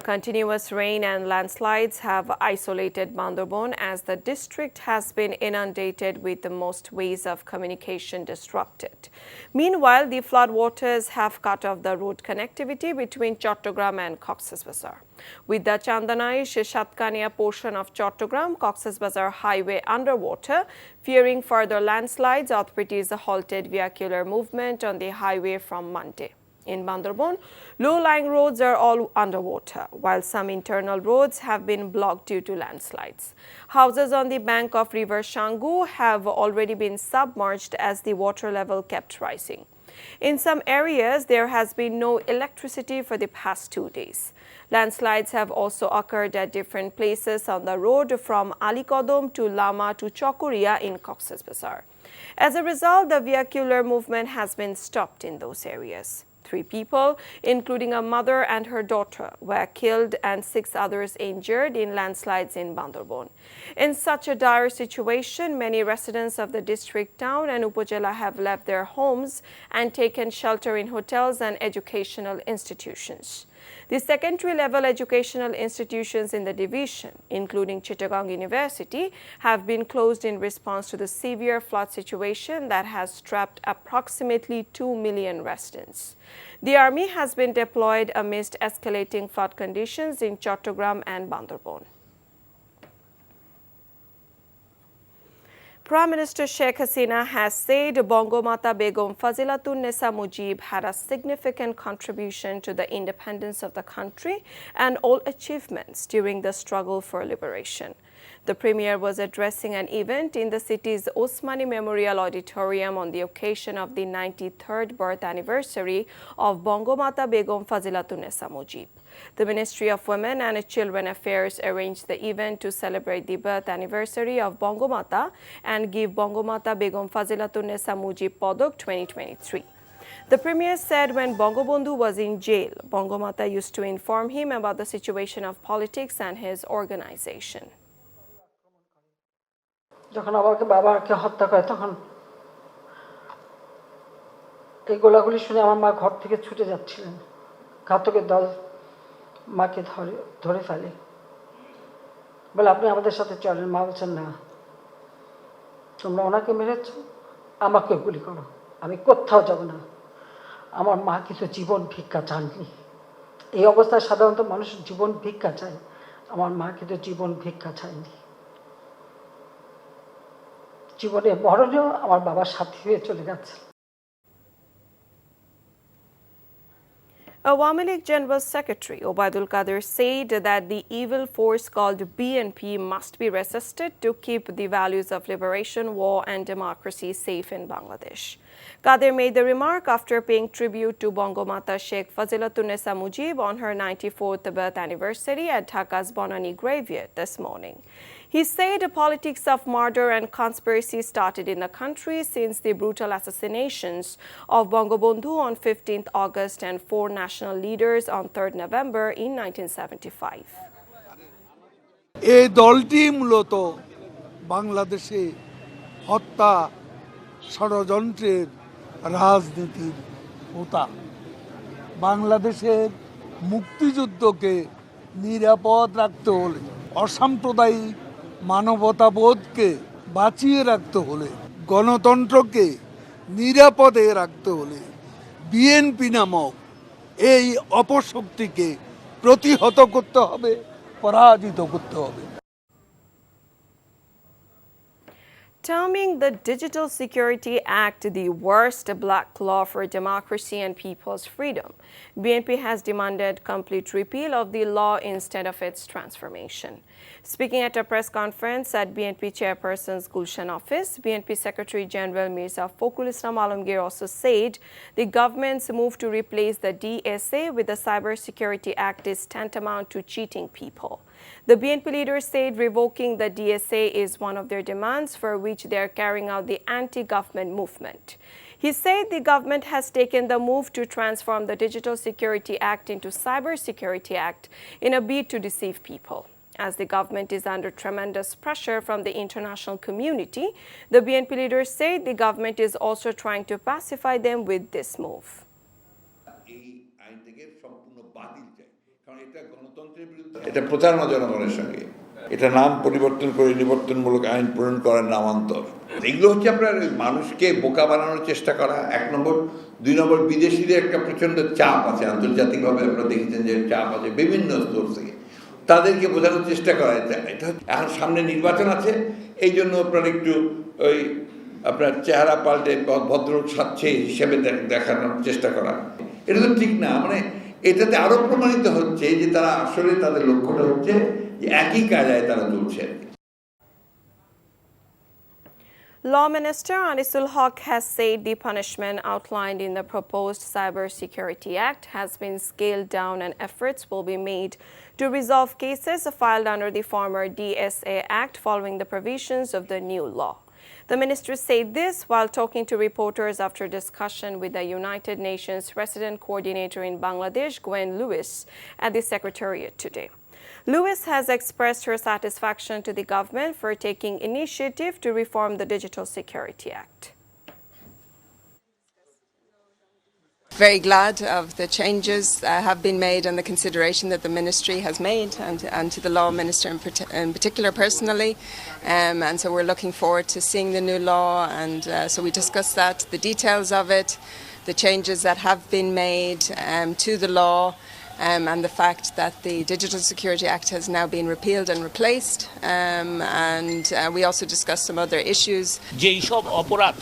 Continuous rain and landslides have isolated Bandarbon as the district has been inundated with the most ways of communication disrupted. Meanwhile, the floodwaters have cut off the road connectivity between Chattogram and Cox's Bazar. With the Chandanaï-Satkania portion of Chattogram-Cox's Bazar highway underwater, fearing further landslides, authorities halted vehicular movement on the highway from Monday. In Bandarbon, low-lying roads are all underwater, while some internal roads have been blocked due to landslides. Houses on the bank of River Shangu have already been submerged as the water level kept rising. In some areas, there has been no electricity for the past 2 days. Landslides have also occurred at different places on the road from Alikodom to Lama to Chokuria in Cox's Bazar. As a result, the vehicular movement has been stopped in those areas. 3 people, including a mother and her daughter, were killed and 6 others injured in landslides in Bandarbon. In such a dire situation, many residents of the district, town and Upazila have left their homes and taken shelter in hotels and educational institutions. The secondary-level educational institutions in the division, including Chittagong University, have been closed in response to the severe flood situation that has trapped approximately 2 million residents. The army has been deployed amidst escalating flood conditions in Chattogram and Bandarbon. Prime Minister Sheikh Hasina has said Bangomata Begum Fazilatun Nisa Mujib had a significant contribution to the independence of the country and all achievements during the struggle for liberation. The Premier was addressing an event in the city's Osmani Memorial Auditorium on the occasion of the 93rd birth anniversary of Bangomata Begum Fazilatun Nisa Mujib. The Ministry of Women and Children Affairs arranged the event to celebrate the birth anniversary of Bangomata and give Bangomata Begum Fazilatun Nisa Mujib Padak 2023. The Premier said when Bangabandhu was in jail, Bangomata used to inform him about the situation of politics and his organization. যখন আমাকে বাবাকে হত্যা করে তখন এই গোলাগুলি শুনে আমার মা ঘর থেকে ছুটে যাচ্ছিলেন ঘাতকের দল মাকে ধরে ফেলে বলে আপনি আমাদের সাথে চলেন মা বলছেন না তোমরা ওনাকে মেরেছো আমাকে গুলি করো আমি কোথাও যাব না আমার মা কিন্তু জীবন ভিক্ষা চাননি এই অবস্থায় সাধারণত মানুষ জীবন ভিক্ষা চায় আমার মা কিন্তু জীবন ভিক্ষা চায়নি জীবনে মরণেও আমার বাবার সাথী হয়ে চলে গেছে Awami League General Secretary Obaidul Qadir said that the evil force called BNP must be resisted to keep the values of liberation, war and democracy safe in Bangladesh. Qadir made the remark after paying tribute to Bangomata Sheikh Fazilatun Nisa Mujib on her 94th birth anniversary at Dhaka's Bonani graveyard this morning. He said the politics of murder and conspiracy started in the country since the brutal assassinations of Bangabandhu on 15th August and 4 national leaders on 3rd November in 1975. এই দলটি মূলত বাংলাদেশে হত্যা ষড়যন্ত্রের রাজনীতির হোতা বাংলাদেশের মুক্তিযুদ্ধকে নিরাপদ রাখতে হলে অসাম্প্রদায়িক মানবতাবোধকে বাঁচিয়ে রাখতে হলে গণতন্ত্রকে নিরাপদে রাখতে হলে বিএনপি নামক এই অপশক্তিকে প্রতিহত করতে হবে পরাজিত করতে হবে Terming the Digital Security Act the worst black law for democracy and people's freedom, BNP has demanded complete repeal of the law instead of its transformation. Speaking at a press conference at BNP Chairperson's Gulshan office, BNP Secretary General Mirza Fakhrul Islam Alamgir also said the government's move to replace the DSA with the Cyber Security Act is tantamount to cheating people. The BNP leader said revoking the DSA is one of their demands for which they are carrying out the anti-government movement. He said the government has taken the move to transform the Digital Security Act into Cyber Security Act in a bid to deceive people. As the government is under tremendous pressure from the international community, the BNP leader said the government is also trying to pacify them with this move. কারণ এটা গণতন্ত্রের বিরুদ্ধে, এটা প্রতারণা জনগণের সঙ্গে। এটা নাম পরিবর্তন করে নিবর্তনমূলক আইন প্রণয়ন করার নামান্তর। এগুলো হচ্ছে আপনার মানুষকে বোকা বানানোর চেষ্টা করা, 1 নম্বর। 2 নম্বর, বিদেশিদের একটা প্রচণ্ড চাপ আছে, আন্তর্জাতিকভাবে আপনারা দেখেছেন যে চাপ আছে বিভিন্ন স্তর থেকে, তাদেরকে বোঝানোর চেষ্টা করা। এটা এখন সামনে নির্বাচন আছে, এই জন্য আপনার একটু ওই আপনার চেহারা পাল্টে ভদ্রলোক সাচ্ছে হিসেবে দেখানোর চেষ্টা করা, এটা তো ঠিক না। মানে এটাতে আরো প্রমাণিত হচ্ছে যে তারা আসলে তাদের লক্ষ্যটা হচ্ছে যে একই কাজায় তারা চলছে। Law Minister Anisul Haq has said the punishment outlined in the proposed Cybersecurity Act has been scaled down and efforts will be made to resolve cases filed under the former DSA Act following the provisions of the new law. The minister said this while talking to reporters after discussion with the United Nations Resident Coordinator in Bangladesh, Gwen Lewis, at the Secretariat today. Lewis has expressed her satisfaction to the government for taking initiative to reform the Digital Security Act. Very glad of the changes that have been made and the consideration that the ministry has made, and to the law minister in particular personally. And so we're looking forward to seeing the new law, and so we discussed that, the details of it, the changes that have been made to the law, and the fact that the Digital Security Act has now been repealed and replaced. And we also discussed some other issues. যেই সব অপরাধ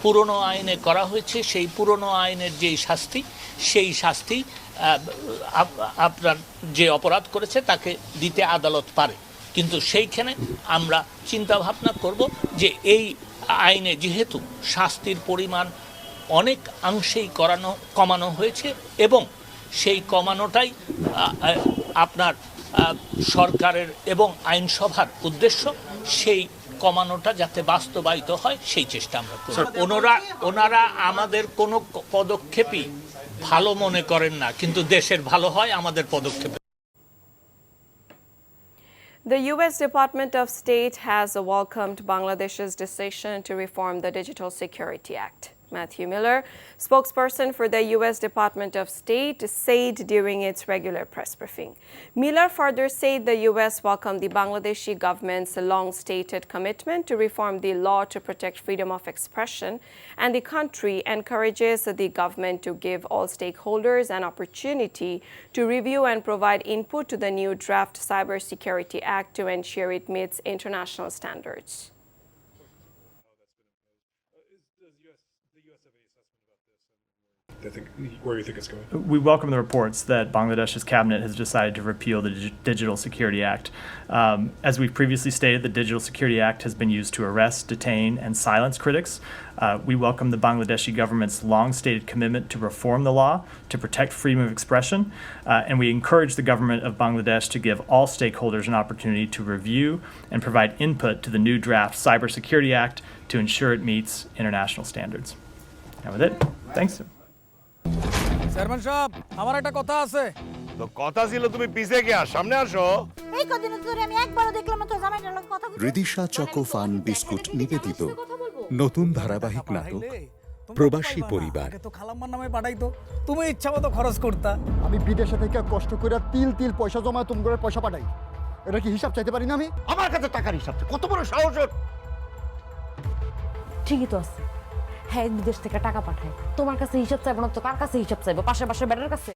পুরনো আইনে করা হয়েছে, সেই পুরনো আইনের যেই শাস্তি, সেই শাস্তি আপনার যে অপরাধ করেছে তাকে দিতে আদালত পারে। কিন্তু সেইখানে আমরা চিন্তা ভাবনা করব যে এই আইনে যেহেতু শাস্তির পরিমাণ অনেক অংশেই কমানো হয়েছে, এবং সেই কমানোটাই আপনার সরকারের এবং আইনসভার উদ্দেশ্য, সেই কমানোটা যাতে বাস্তবায়িত হয় সেই চেষ্টা আমরা করি। ওনারা আমাদের কোনো পদক্ষেপই ভালো মনে করেন না, কিন্তু দেশের ভালো হয় আমাদের পদক্ষেপ। The U.S. Department of State has welcomed Bangladesh's decision to reform the Digital Security Act. Matthew Miller, spokesperson for the U.S. Department of State, said during its regular press briefing. Miller further said the U.S. welcomed the Bangladeshi government's long-stated commitment to reform the law to protect freedom of expression, and the country encourages the government to give all stakeholders an opportunity to review and provide input to the new draft Cybersecurity Act to ensure it meets international standards. Where you think it's going? We welcome the reports that Bangladesh's cabinet has decided to repeal the Digital Security Act. As we've previously stated, the Digital Security Act has been used to arrest, detain, and silence critics. We welcome the Bangladeshi government's long-stated commitment to reform the law to protect freedom of expression, and we encourage the government of Bangladesh to give all stakeholders an opportunity to review and provide input to the new draft Cybersecurity Act to ensure it meets international standards. And with it, thanks. Chairman সাহেব, আমার একটা কথা আছে। তো কথা ছিল তুমি পিছে গিয়া সামনে আসো। এই কদিন ধরে আমি একবারও দেখলাম না তো জামাইটার লগে কথা বলতে। রিদিশা চকোফান বিস্কুট নিবেদিত নতুন ধারাবাহিক নাটক প্রবাসী পরিবার। তো খালাম্মার নামে পাঠাইতো, তুমি ইচ্ছামতো খরচ করতা। আমি বিদেশে থেকে কষ্ট করে তিল পয়সা জমায় তোমাদের পয়সা পাঠাই, এটা কি হিসাব চাইতে পারি না আমি? আমার কাছে টাকার হিসাব কত বড় সাহস! ঠিকই তো আছে, হ্যাঁ বিদেশ থেকে টাকা পাঠায়, তোমার কাছে হিসাব চাইবো না তো কার কাছে হিসাব চাইবো? পাশে পাশে বেটার কাছে।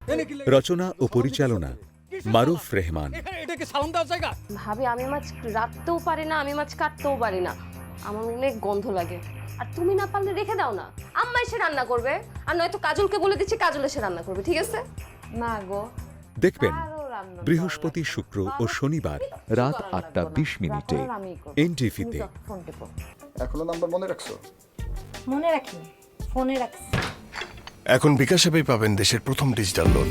রচনা ও পরিচালনা মারুফ রেহমান। এটা কি সালাম দেওয়ার জায়গা? ভাবি, আমি মাছ রাখতেও পারি না, আমি মাছ কাটতেও পারি না, আমার অনেক গন্ধ লাগে। আর তুমি না পারলে রেখে দাও না, আম্মা এসে রান্না করবে, আর নয়তো কাজলকে বলে দিচ্ছি কাজল এসে রান্না করবে, ঠিক আছে? না গো। দেখবেন বৃহস্পতি, শুক্র ও শনিবার রাত 8:20 NTV-তে। এখনো নাম্বার মনে রাখছো? মনে রাখি, ফোনে রাখছি। এখন বিকাশে পাবেন দেশের প্রথম ডিজিটাল লোন।